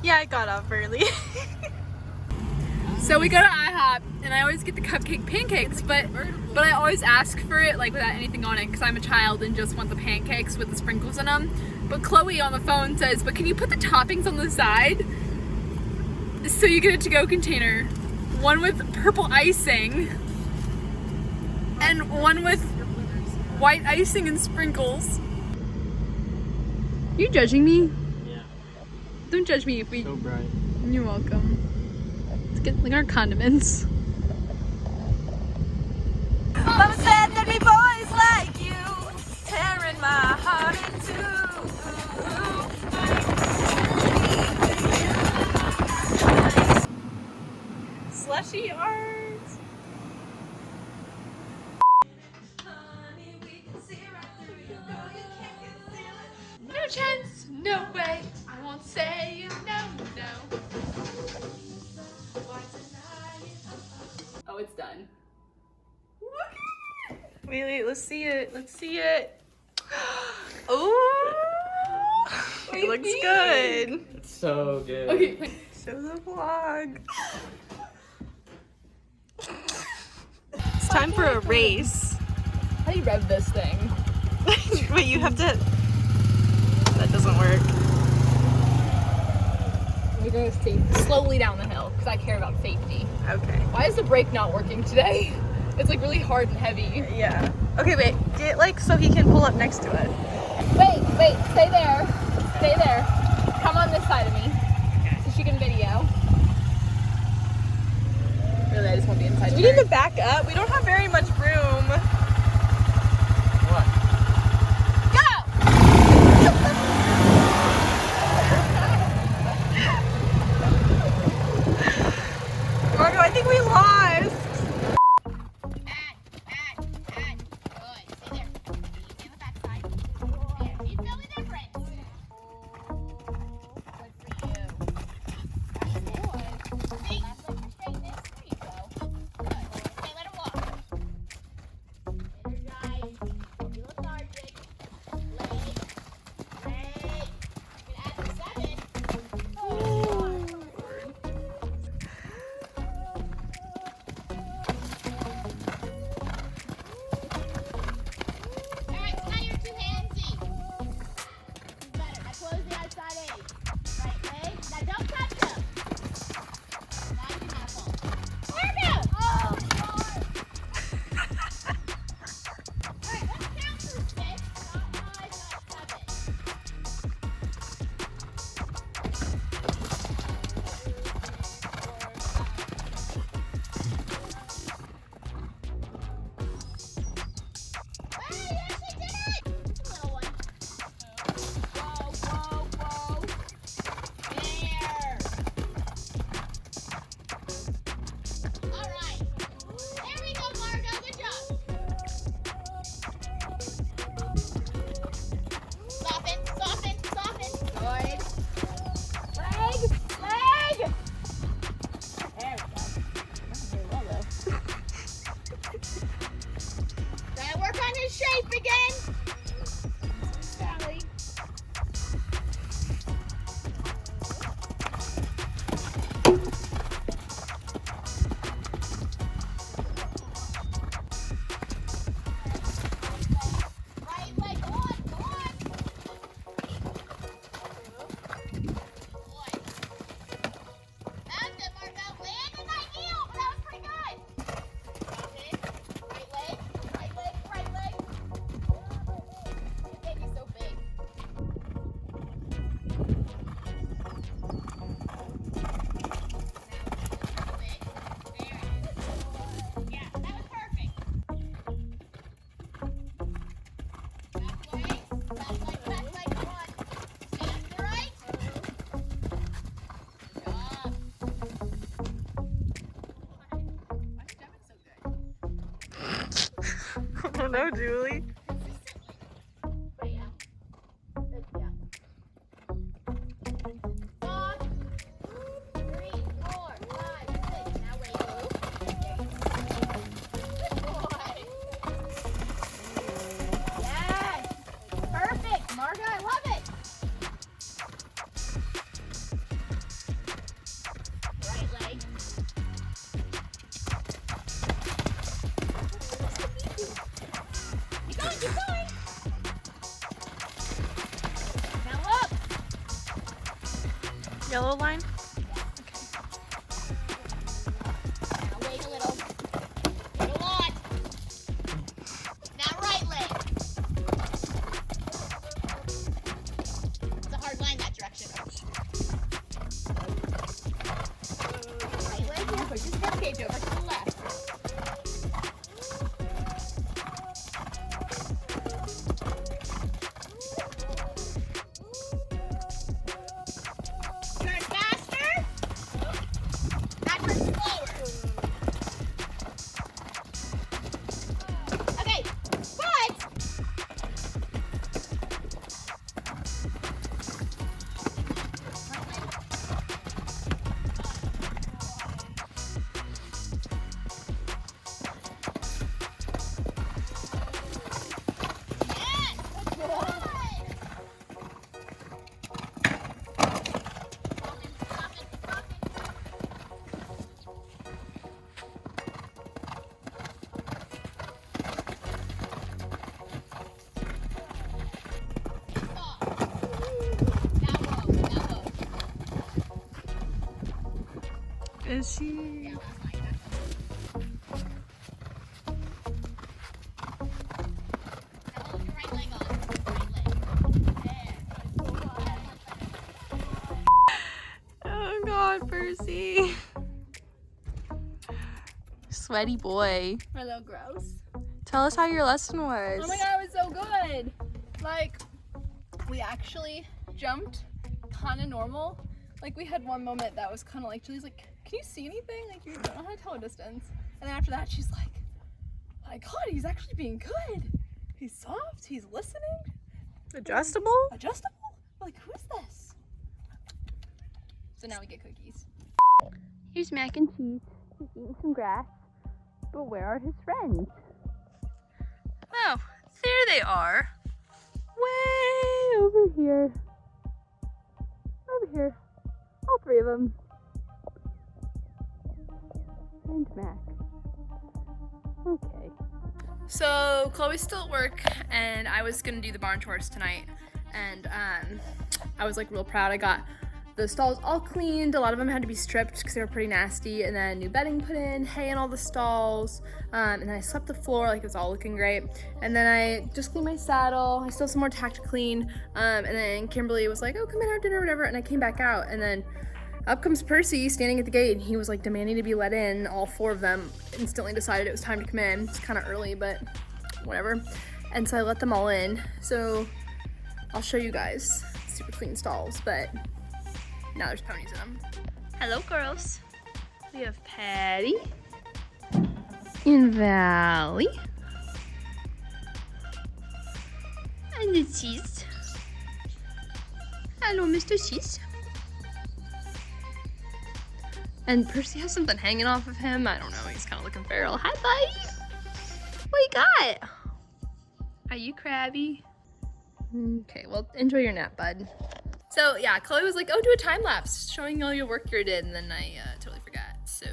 Yeah, I got up early. So we go to IHOP, and I always get the cupcake pancakes, but I always ask for it like without anything on it because I'm a child and just want the pancakes with the sprinkles in them. But Chloe on the phone says, "But can you put the toppings on the side?" So you get a to-go container, one with purple icing, and one with white icing and sprinkles. You judging me? Yeah. Don't judge me if we. So bright. You're welcome. Let's get like our condiments. Mama said there'd be boys like you, tearing my heart in two. Slushy arts. No chance, no way. I won't say no, no. Oh, it's done. Wait, let's see it. Let's see it. Oh, it looks good. It's so good. Okay. Show the vlog. It's time for a race. How do you rev this thing? Wait, you have to. That doesn't work. We're going slowly down the hill because I care about safety. Okay. Why is the brake not working today? It's like really hard and heavy. Yeah. Okay, wait. Get like so he can pull up next to it. Wait, stay there. Stay there. Come on this side of me so she can video. Really, I just want to be inside. We need to back up. We don't have very much room. What? Margo, I think we lost. I don't know, Julie. yellow line? Now wait a little. Wait a lot. Now right leg. It's a hard line that direction. Right leg here. Push his ribcage over to the left. Turn faster. Now turn slower. Okay, but yes, good. Stop it. Stop. Now whoa. Is she? Yeah, that's fine. Now hold your right leg on. Right leg. There. Oh God, Percy. Sweaty boy. A little gross. Tell us how your lesson was. Oh my god, it was so good. Like, we actually jumped kind of normal. Like, we had one moment that was kind of like, Julie's like, can you see anything? Like, you don't know how to tell a distance. And then after that, she's like, my god, he's actually being good. He's soft, he's listening. Adjustable? Adjustable? Like, who is this? So now we get cookies. Here's mac and cheese. He's eating some grass. But where are his friends? Oh, there they are. Way over here. Over here. All three of them. And Mac. Okay. So Chloe's still at work, and I was gonna do the barn chores tonight. And I was like real proud. I got the stalls all cleaned. A lot of them had to be stripped because they were pretty nasty, and then new bedding put in, hay in all the stalls, and then I swept the floor. Like, it was all looking great. And then I just cleaned my saddle. I still have some more tack to clean, and then Kimberly was like, oh, come in, have dinner, whatever, and I came back out, and then up comes Percy standing at the gate, and he was like demanding to be let in. All four of them instantly decided it was time to come in. It's kind of early, but whatever. And so I let them all in. So I'll show you guys super clean stalls, but now there's ponies in them. Hello, girls. We have Patty and Valley and the cheese. Hello, Mr. Cheese. And Percy has something hanging off of him. I don't know. He's kind of looking feral. Hi, buddy. What you got? Are you crabby? Okay, well, enjoy your nap, bud. So yeah, Chloe was like, oh, do a time lapse showing all your work you did, and then I totally forgot. So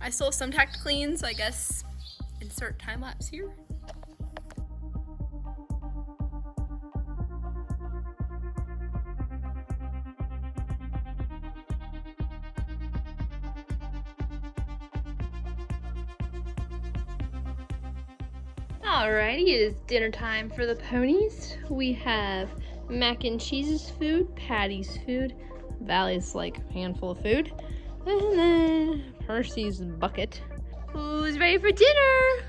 I still have some tack to clean, so I guess insert time lapse here. Alrighty, it is dinner time for the ponies. We have mac and cheese's food, Patty's food, Valley's like handful of food, and then Percy's bucket. Who's ready for dinner?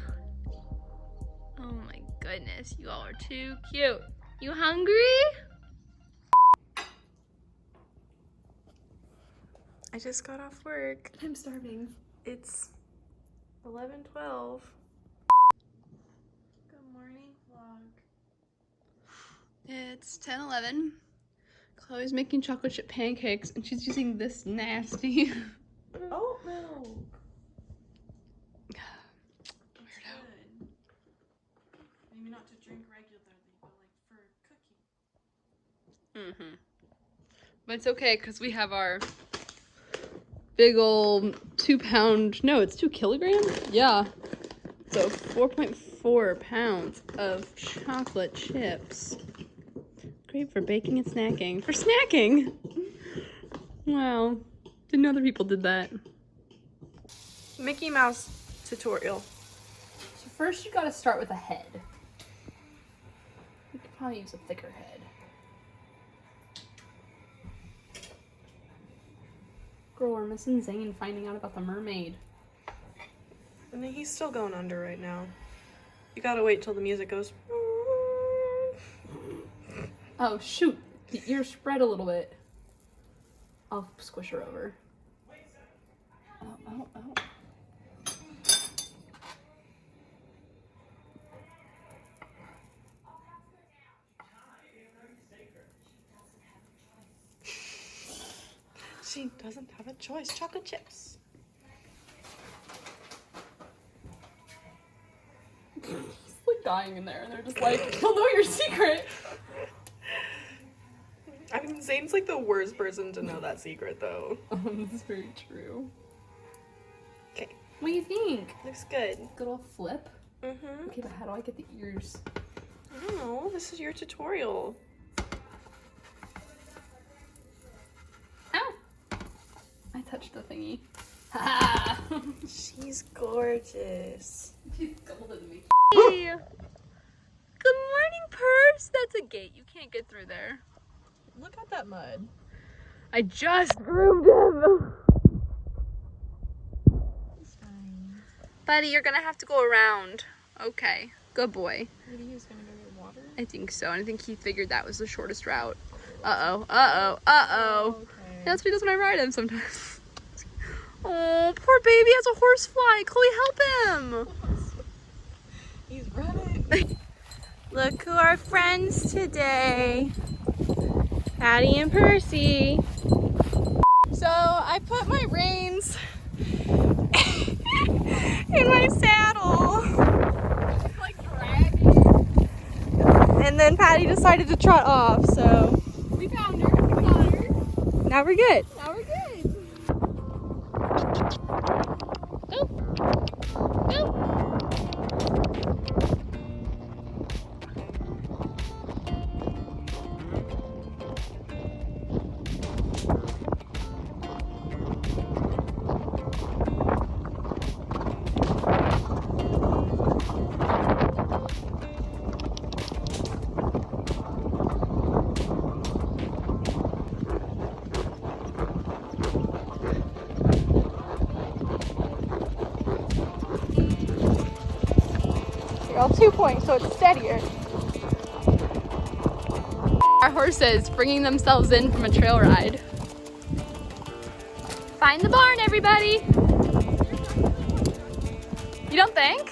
Oh my goodness, you all are too cute. You hungry? I just got off work. I'm starving. It's 11:12. Morning vlog. It's 10:11. Chloe's making chocolate chip pancakes, and she's using this nasty Oat milk. weirdo. Maybe not to drink regularly, but like for cooking. But it's okay because we have our big old 2 pound, no, it's 2 kilograms? Yeah. So 4.4 pounds of chocolate chips. Great for baking and snacking. For snacking! Wow. Didn't know other people did that. Mickey Mouse tutorial. So first you gotta start with a head. You could probably use a thicker head. Girl, we're missing Zane finding out about the mermaid. And he's still going under right now. You gotta wait till the music goes. Oh shoot, the ear spread a little bit. I'll squish her over. Oh. She doesn't have a choice. Chocolate chips. He's like dying in there and they're just like, he'll know your secret. I mean, Zane's like the worst person to know that secret though. This is very true. Okay. What do you think? Looks good. Good old flip. Mm-hmm. Okay, but how do I get the ears? I don't know. This is your tutorial. Ow! I touched the thingy. Ha! She's gorgeous. She's golden to me. Hey! Good morning, Percy. That's a gate. You can't get through there. Look at that mud. I just groomed him. Buddy, you're gonna have to go around. Okay, good boy. Maybe he was gonna go get water? I think so, and I think he figured that was the shortest route. Uh-oh. Okay. That's what he does when I ride him sometimes. Oh, poor baby has a horsefly. Chloe, help him. He's running. Look who are friends today. Patty and Percy. So I put my reins in my saddle. It's like dragging. And then Patty decided to trot off, so We found her. We got her. now we're good. Now we're good. You're all 2 points, so it's steadier. Our horses bringing themselves in from a trail ride. Find the barn, everybody. You don't think?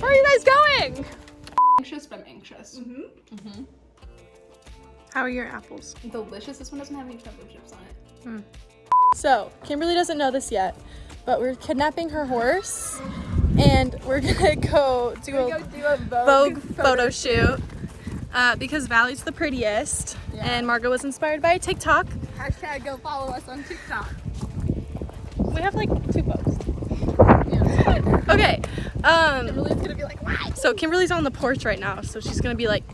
Where are you guys going? Anxious, but I'm anxious. How are your apples? Delicious. This one doesn't have any chocolate chips on it. So, Kimberly doesn't know this yet, but we're kidnapping her horse and we're gonna go do a Vogue photo shoot because Valley's the prettiest and Margo was inspired by a TikTok. Hashtag go follow us on TikTok. We have like 2 posts. Okay, Kimberly's gonna be like, what? so Kimberly's on the porch right now, so she's gonna be like,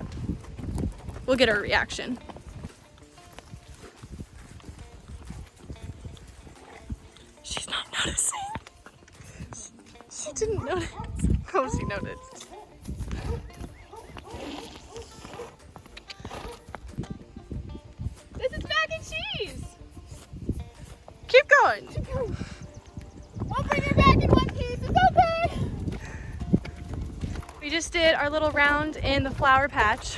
we'll get her reaction. She's not noticing. She didn't notice. Oh, she noticed. This is mac and cheese. Keep going. We'll bring her back in one piece. It's okay. We just did our little round in the flower patch.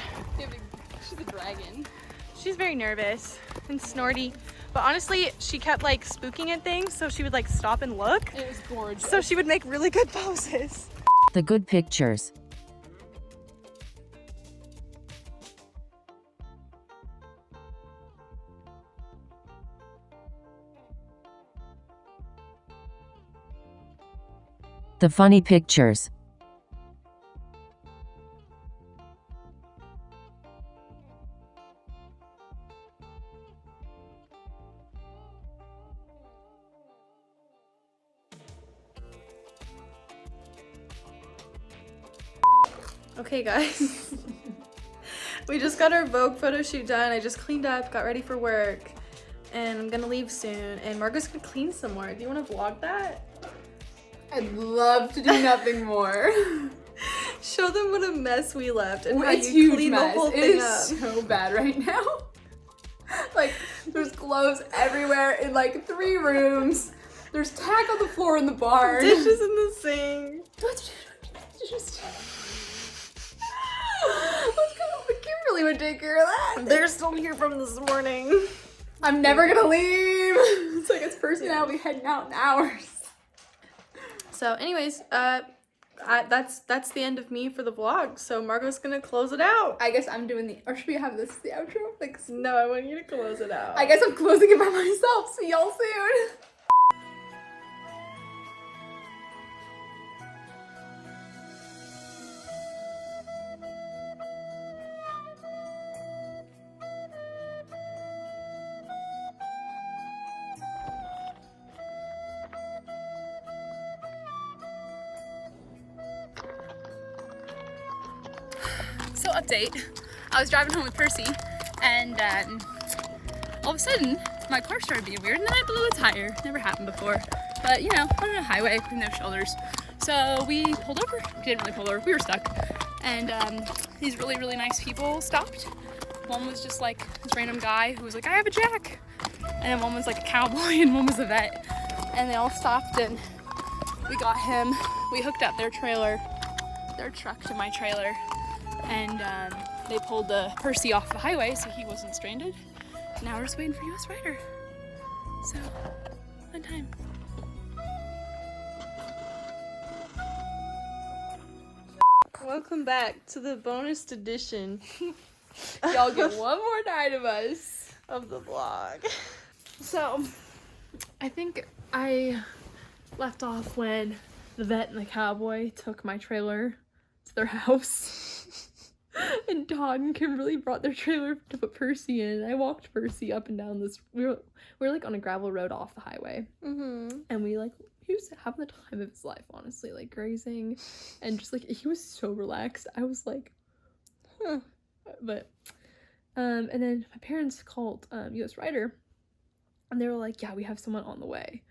She's a dragon. She's very nervous and snorty, but honestly, she kept like spooking at things, so she would like stop and look. It was gorgeous. So she would make really good poses. The good pictures. The funny pictures. Okay guys, We just got our Vogue photo shoot done. I just cleaned up, got ready for work, and I'm gonna leave soon. And Margo's gonna clean some more. Do you want to vlog that? I'd love to do nothing more. Show them what a mess we left and how It's you huge cleaned mess. the whole It thing is up. so bad right now. Like, there's clothes everywhere in like 3 rooms. There's tack on the floor in the barn. Dishes in the sink. Let's go. Kimberly would take care of that. They're still here from this morning. I'm never gonna leave. It's like it's Percy and I'll be heading out in hours. So anyways, that's the end of me for the vlog. So Margo's gonna close it out. I guess I'm doing or should we have this the outro? Like, No, I want you to close it out. I guess I'm closing it by myself. See y'all soon. So update, I was driving home with Percy and all of a sudden my car started being weird and then I blew a tire. Never happened before, but you know, on a highway with no shoulders. So we pulled over, we didn't really pull over, we were stuck. And these really, really nice people stopped. One was just like this random guy who was like, I have a jack. And then one was like a cowboy and one was a vet. And they all stopped and we got him. We hooked up their truck to my trailer. And they pulled Percy off the highway so he wasn't stranded. Now we're just waiting for US Rider. So, fun time. Welcome back to the bonus edition Y'all get one more night of us. of the vlog. So, I think I left off when the vet and the cowboy took my trailer to their house. And Todd and Kimberly brought their trailer to put Percy in. I walked Percy up and down this. We were like on a gravel road off the highway. Mm-hmm. And he was having the time of his life, honestly, like grazing. And just like, he was so relaxed. I was like, huh. But, and then my parents called US Rider. And they were like, yeah, we have someone on the way.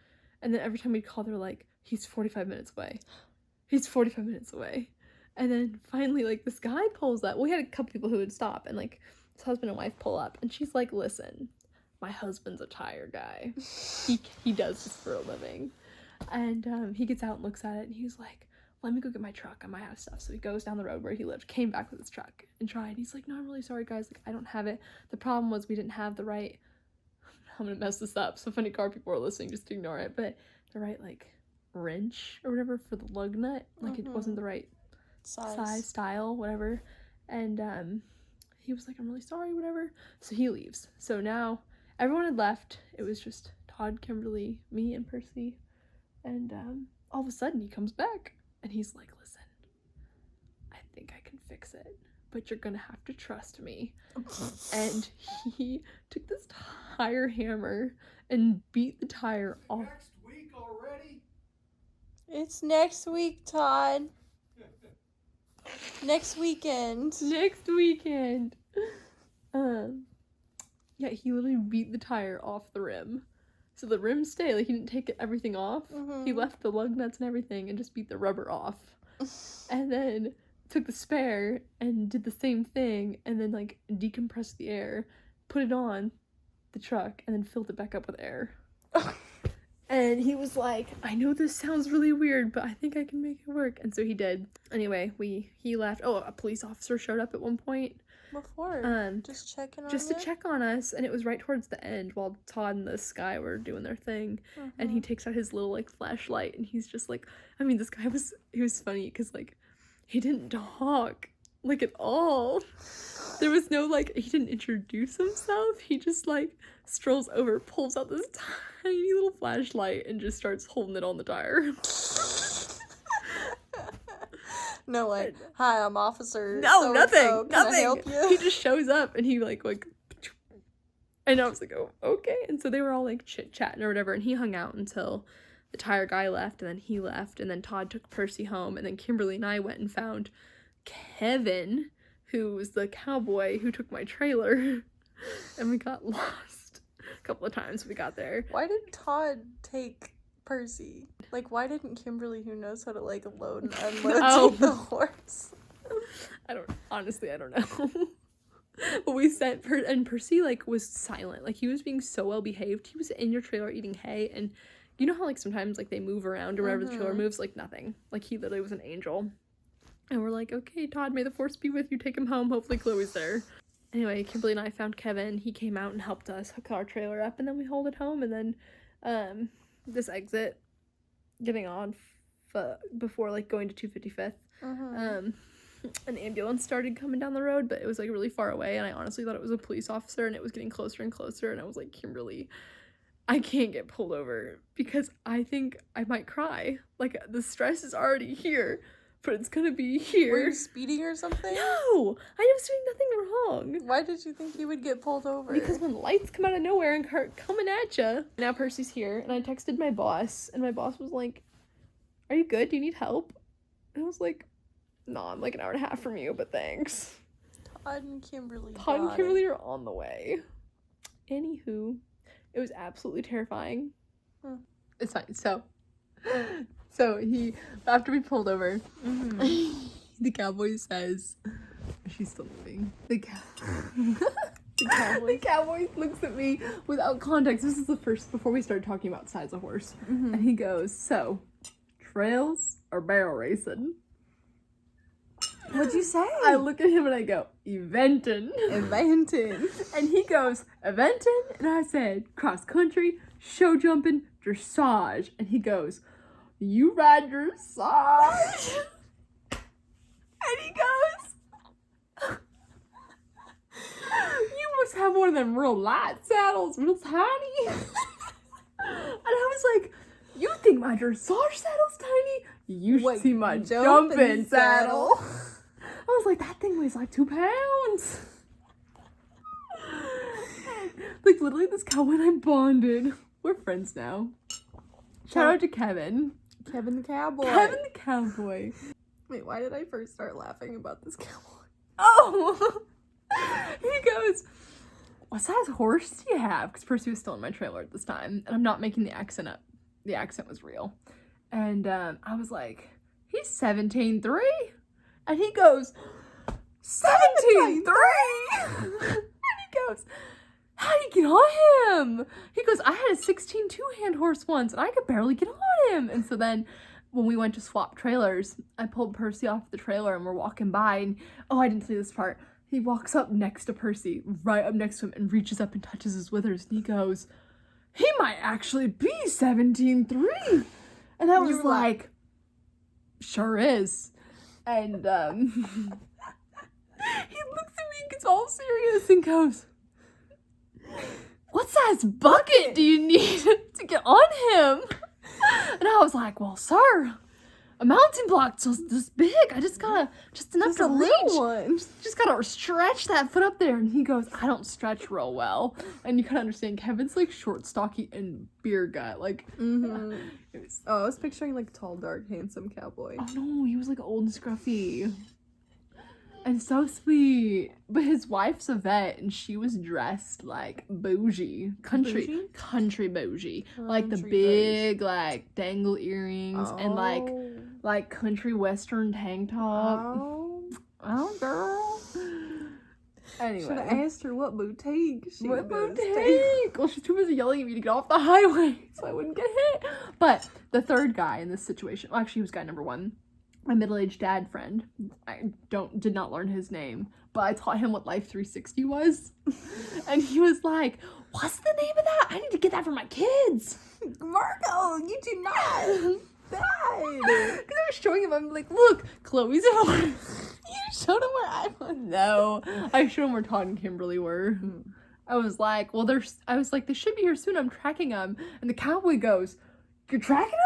And then every time we'd call, they were like, he's 45 minutes away. He's 45 minutes away. And then finally, like, this guy pulls up. We had a couple people who would stop, and, like, his husband and wife pull up. And she's like, listen, my husband's a tire guy. He does this for a living. And he gets out and looks at it, and he's like, let me go get my truck. I might have stuff. So he goes down the road where he lived, came back with his truck, and tried. He's like, no, I'm really sorry, guys. Like, I don't have it. The problem was we didn't have the right... I'm gonna mess this up. So if any car people are listening, just ignore it. But the right, like, wrench or whatever for the lug nut. Like, it wasn't the right... size, style, whatever. And he was like, I'm really sorry, whatever. So he leaves. So now everyone had left. It was just Todd, Kimberly, me, and Percy. And all of a sudden he comes back and he's like, listen, I think I can fix it, but you're gonna have to trust me. And he took this tire hammer and beat the tire off. Next week already? It's next week, Todd. Next weekend. Next weekend. Yeah, he literally beat the tire off the rim. So the rim stayed, like he didn't take everything off. He left the lug nuts and everything and just beat the rubber off. And then took the spare and did the same thing and then like decompressed the air, put it on the truck and then filled it back up with air. And he was like, I know this sounds really weird, but I think I can make it work. And so he did. Anyway, he left. Oh, a police officer showed up at one point. Before? Just checking on Just to check on us. And it was right towards the end while Todd and this guy were doing their thing. And he takes out his little, like, flashlight. And he's just like, I mean, this guy he was funny because, like, he didn't talk, like, at all. There was no, like, he didn't introduce himself. He just, like, strolls over, pulls out this tiny little flashlight, and just starts holding it on the tire. No, like, hi, I'm officer. No, so-and-so. nothing. Can I help you? He just shows up, and he, like, and I was like, oh, okay. And so they were all, like, chit-chatting or whatever, and he hung out until the tire guy left, and then he left, and then Todd took Percy home, and then Kimberly and I went and found Kevin, who was the cowboy who took my trailer, and we got lost a couple of times when we got there. Why did Todd take Percy? Like, why didn't Kimberly, who knows how to, like, load and unload, take the horse? I don't know. But we sent and Percy, like, was silent. Like, he was being so well behaved. He was in your trailer eating hay, and you know how, like, sometimes, like, they move around or wherever the trailer moves? Like, nothing. Like, he literally was an angel. And we're like, okay, Todd, may the force be with you. Take him home. Hopefully Chloe's there. Anyway, Kimberly and I found Kevin. He came out and helped us hook our trailer up, and then we hauled it home. And then this exit, getting on before, like, going to 255th, an ambulance started coming down the road, but it was, like, really far away, and I honestly thought it was a police officer, and it was getting closer and closer, and I was like, Kimberly, I can't get pulled over because I think I might cry. Like, the stress is already here, but it's gonna be here. Were you speeding or something? No! I was doing nothing wrong. Why did you think you would get pulled over? Because when lights come out of nowhere and start coming at you. Now Percy's here, and I texted my boss, and my boss was like, are you good? Do you need help? And I was like, no, I'm like an hour and a half from you, but thanks. Todd and Kimberly. Todd and Kimberly are on the way. Anywho, it was absolutely terrifying. It's fine. So he, after we pulled over, the cowboy says, she's still moving. The cowboy looks at me without context. This is the first, before we started talking about size of horse. And he goes, so, trails or barrel racing? What'd you say? I look at him and I go, eventin'. And he goes, eventin'? And I said, cross country, show jumping, dressage. And he goes, you ride dressage? And he goes, you must have one of them real light saddles, real tiny. And I was like, you think my dressage saddle's tiny? You should see my jumping saddle. I was like, that thing weighs like 2 pounds. Like, literally, this cowboy and I bonded. We're friends now. Shout out to Kevin. Kevin the cowboy. Kevin the cowboy. Wait, why did I first start laughing about this cowboy? Oh! He goes, what size horse do you have? Because Percy was still in my trailer at this time. And I'm not making the accent up. The accent was real. And I was like, he's 17.3. And he goes, 17.3? And he goes, how do you get on him? He goes, I had a 16 two-hand horse once, and I could barely get on him. And so then when we went to swap trailers, I pulled Percy off the trailer, and we're walking by, and, oh, I didn't see this part. He walks up next to Percy, right up next to him, and reaches up and touches his withers, and he goes, he might actually be 17.3. And I was like, sure is. And he looks at me, gets all serious, and goes, what size bucket do you need to get on him? And I was like, well, sir, a mountain block this big. I just gotta, just enough to reach. One. Just gotta stretch that foot up there. And he goes, I don't stretch real well. And you kind of understand, Kevin's like short, stocky, and beer gut. Like, it was, Oh, I was picturing like tall, dark, handsome cowboy. oh no, he was like old and scruffy. And so sweet. But his wife's a vet, and she was dressed like bougie. Country bougie. Like the Country big, like, dangle earrings and like country western tank top. Oh, girl. Anyway. Should have asked her what boutique she What goes to. boutique? Well, she's too busy yelling at me to get off the highway so I wouldn't get hit. But the third guy in this situation, well, actually, he was guy number one. My middle-aged dad friend. I did not learn his name, but I taught him what Life 360 was. And he was like, what's the name of that? I need to get that for my kids. Margo, you do not. Because I was showing him, I'm like, look, Chloe's at home. You showed him where I was. No, I showed him where Todd and Kimberly were. I was like, well, I was like, they should be here soon. I'm tracking them. And the cowboy goes, you're tracking them?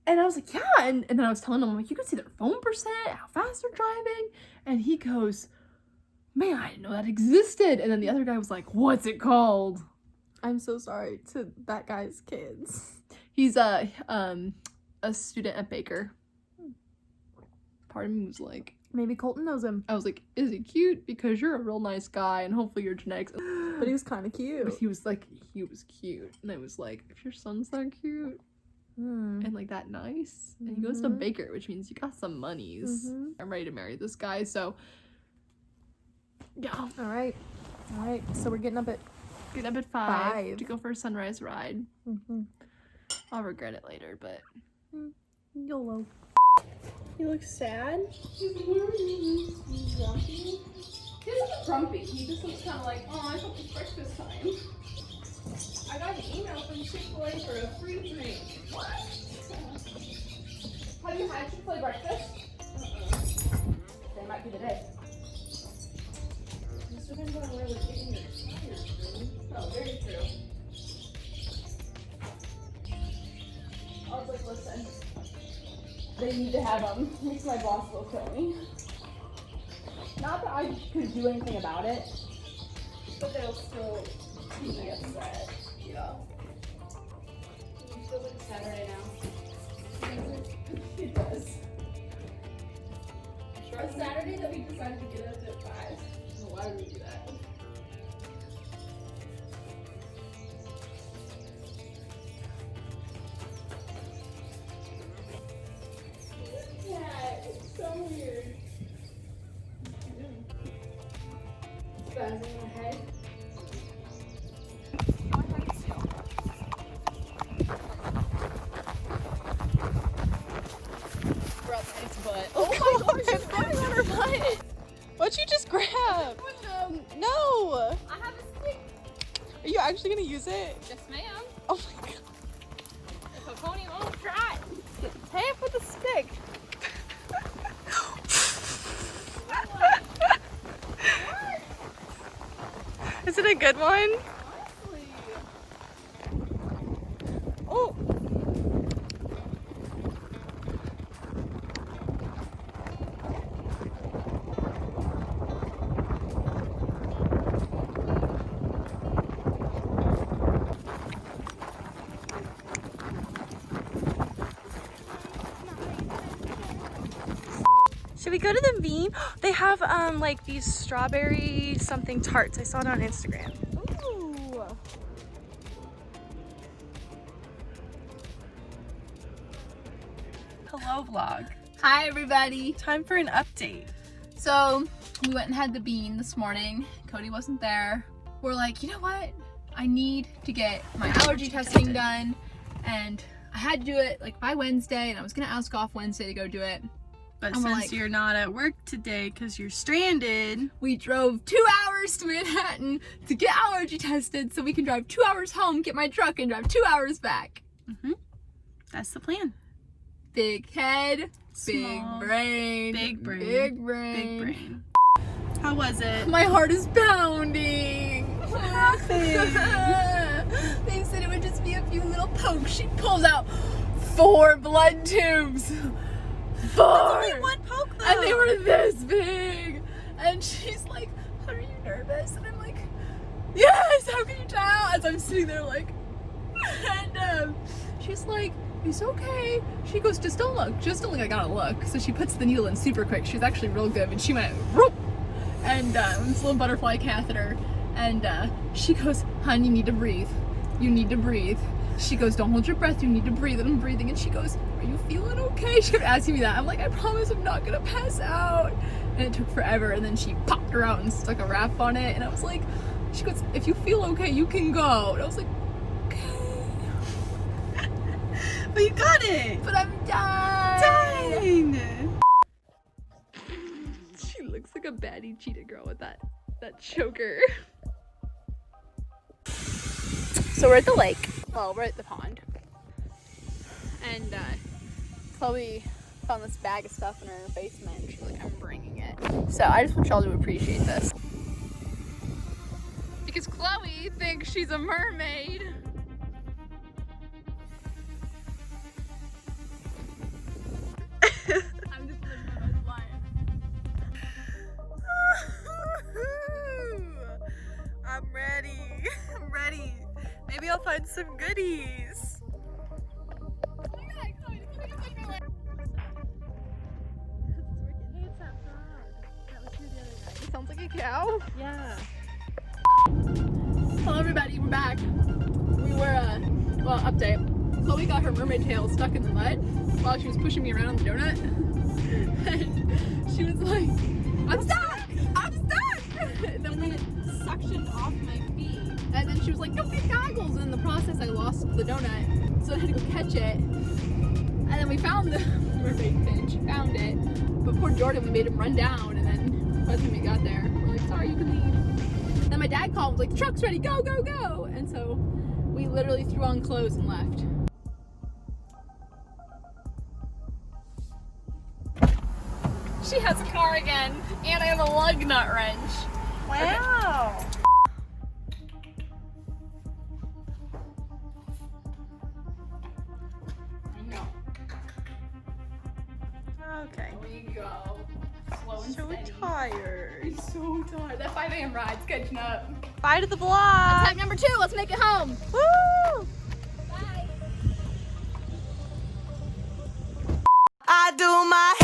And I was like, yeah. And then I was telling him, I'm like, you can see their phone percent, how fast they're driving. And he goes, man, I didn't know that existed. And then the other guy was like, what's it called? I'm so sorry to that guy's kids. He's a student at Baker. Part of me was like, Maybe Colton knows him. I was like, is he cute? Because you're a real nice guy and hopefully your genetics. But he was kind of cute. But he was cute. And I was like, if your son's that cute and like that nice, and he goes to Baker, which means you got some monies. I'm ready to marry this guy, so yeah. All right. So we're getting up at 5 to go for a sunrise ride. I'll regret it later, but YOLO. You look sad. he's grumpy. He doesn't look grumpy. He just looks kind of like, oh, I hope it's breakfast time. I got an email from Chick-fil-A for a free drink. What? Have you had Chick-fil-A breakfast? That might be the day. Just depends on where we're taking your tires, really. Oh, very true. I was like, listen, they need to have them. Makes my boss will kill me. Not that I could do anything about it, but they'll still keep me upset. Yeah. It feels like Saturday now. It does. A Saturday that we decided to get up at 5. So why would we do that? Yeah, it's so weird. Spazzing in my head. Oh my gosh, she's going on her butt. What'd you just grab? No. I have a stick. Are you actually gonna use it? Yes, ma'am. Oh my god. If a pony won't try, tap with a stick. Is it a good one? Honestly. Oh. Should we go to the Bean? They have like these strawberry something tarts. I saw it on Instagram. Ooh. Hello vlog. Hi, everybody. Time for an update. So we went and had the bean this morning. Cody wasn't there. We're like, you know what? I need to get my allergy testing done, and I had to do it like by Wednesday, and I was gonna ask off Wednesday to go do it. But And we're since like- you're not at work today because you're stranded, We drove 2 hours to Manhattan to get allergy tested so we can drive 2 hours home, get my truck, and drive 2 hours back. that's the plan. Big head, Small, big brain. big brain, Big brain. Big brain. How was it? My heart is pounding. happened? They said it would just be a few little pokes. She pulls out 4 blood tubes. 4! Only one poke though. And they were this big. And she's like, are you nervous? And I'm like, yes, how can you tell? As I'm sitting there like, and she's like, it's okay. She goes, just don't look. Just don't look. I gotta look. So she puts the needle in super quick. She was actually real good. And she went, whoop. And this little butterfly catheter. And she goes, hon, you need to breathe. You need to breathe. She goes, don't hold your breath. You need to breathe. And I'm breathing. And she goes, are you feeling okay? She kept asking me that. I'm like, I promise I'm not gonna pass out. And it took forever. And then she popped her out and stuck a wrap on it. And I was like, she goes, if you feel okay, you can go. And I was like, okay. But you got it. But I'm dying. Dang. She looks like a baddie cheetah girl with that choker. So we're at the lake. Well, we're at the pond. And Chloe found this bag of stuff in her basement and she's like, I'm bringing it. So I just want y'all to appreciate this. Because Chloe thinks she's a mermaid. I'm just living my best life. I'm ready. I'm ready. Maybe I'll find some goodies. Yeah. Hello everybody, we're back. We were, well, update. Chloe got her mermaid tail stuck in the mud while she was pushing me around on the donut. And she was like, I'm stuck! I'm stuck! And then we Suctioned off my feet. And then she was like, go get goggles! And in the process, I lost the donut. So I had to go catch it. And then we found the mermaid finch, found it. But poor Jordan, we made him run down. And then by the time we got there, we're like, sorry, you can leave. Then my dad called and was like, the truck's ready, go, go, go! And so we literally threw on clothes and left. She has a car again, and I have a lug nut wrench. Wow. Okay. We go. Slow and So steady. tired. So tired. That 5 a.m. ride's catching up. Bye to the vlog. Time number 2, let's make it home. Woo! Bye. I do my